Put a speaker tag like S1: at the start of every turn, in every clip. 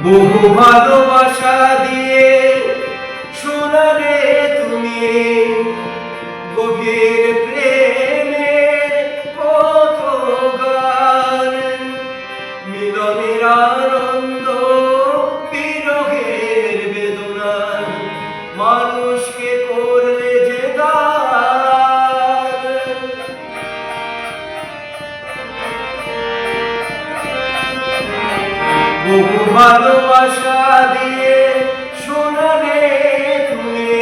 S1: বহু ভালোবাসা দিয়ে শোনালে তুমি গভীর প্রেমের কত গান, মিলনের আনন্দ বিরহের বেদনা মানুষকে করলে যে দান। বহু ভালোবাসা দিয়ে শোনালে তুমি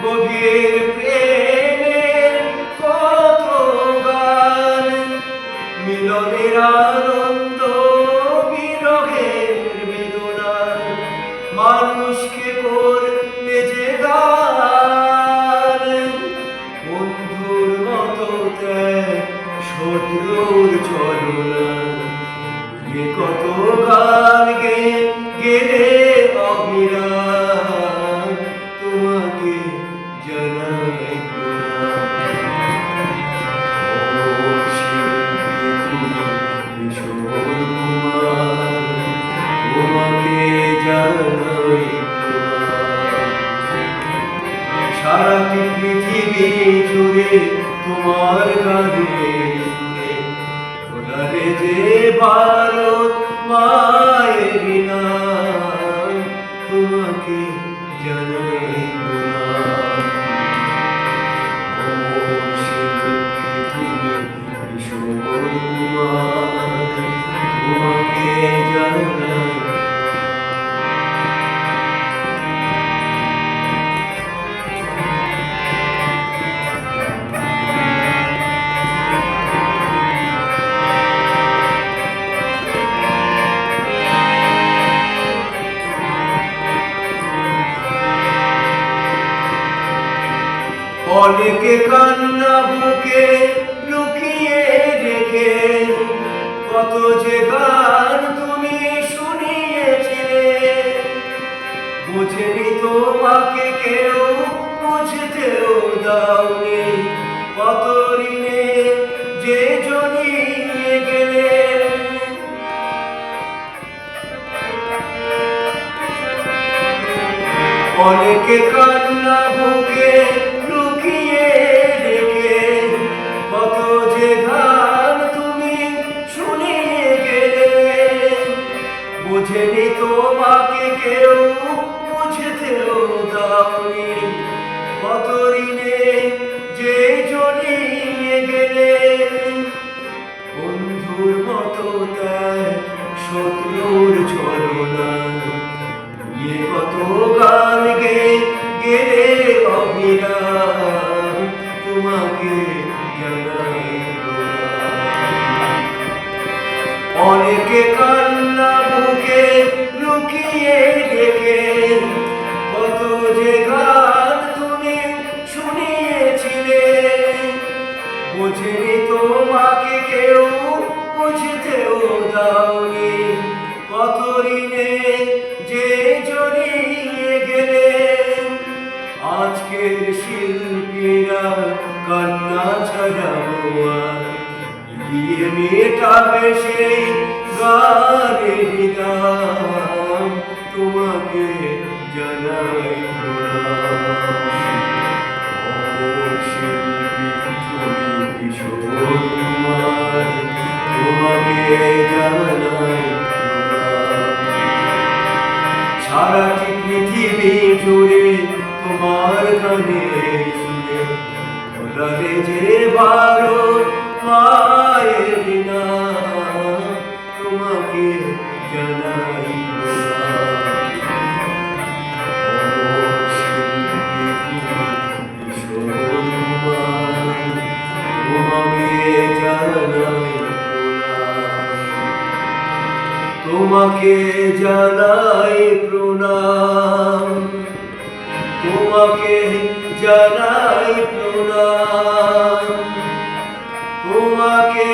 S1: গভীর প্রেমের কত গান, মিলনের আনন্দ বিরহের বেদনা মানুষকে করলে যে গান। বন্ধুর মতো ত্যাগ শত্রুর ছলনা কত গান গেলে অবিরাম, তোমাকে জানাই তোমাকে জানাই সারাটি পৃথিবী জুড়ে তোমার গানে ওনারে যে ভারত মায়ের নাম, তোমাকে জানাই তোমাকে জানাই। অনেকে কান্না বুকে লুকিয়ে রেখে কত যে গান তুমি শুনিয়েছিলে, বুঝেনি তোমাকে কেউ বুঝতেও দাওনি, কত ঋণে যে জড়িয়ে গেলে। অনেকে কান্না বুকে লুকিয়ে রেখে কত যে গান তুমি শুনিয়ে গেলে, বুঝেনি তোমাকে কেউ বুঝতেও দাওনি, কত ঋণে যে জড়িয়ে গেলে। বন্ধুর মতো ত্যাগ শত্রুর ছলনা কত গান গেলে অবিরাম, তোমাকে জানাই অনেকে কান্না বুকে লুকিয়ে রেখে কত যে গান তুমি শুনিয়েছিলে, বুঝেনি তোমাকে কেউ বুঝতেও দাওনি, কত ঋণে যে জড়িয়ে গেলে। আজকের শিল্পীরা কান্না ছাড়াও আর দিয়ে মেটাবে সেই গানের দাম, তোমাকে জানাই তোমাকে জানাই সারাটি পৃথিবী জুড়ে তোমার গানে শুনে ওনারে যে ভারত মায়ের নাম, তোমাকে জানাই তোমাকে জানাই প্রণাম, তোমাকে জানাই প্রণাম, তোমাকে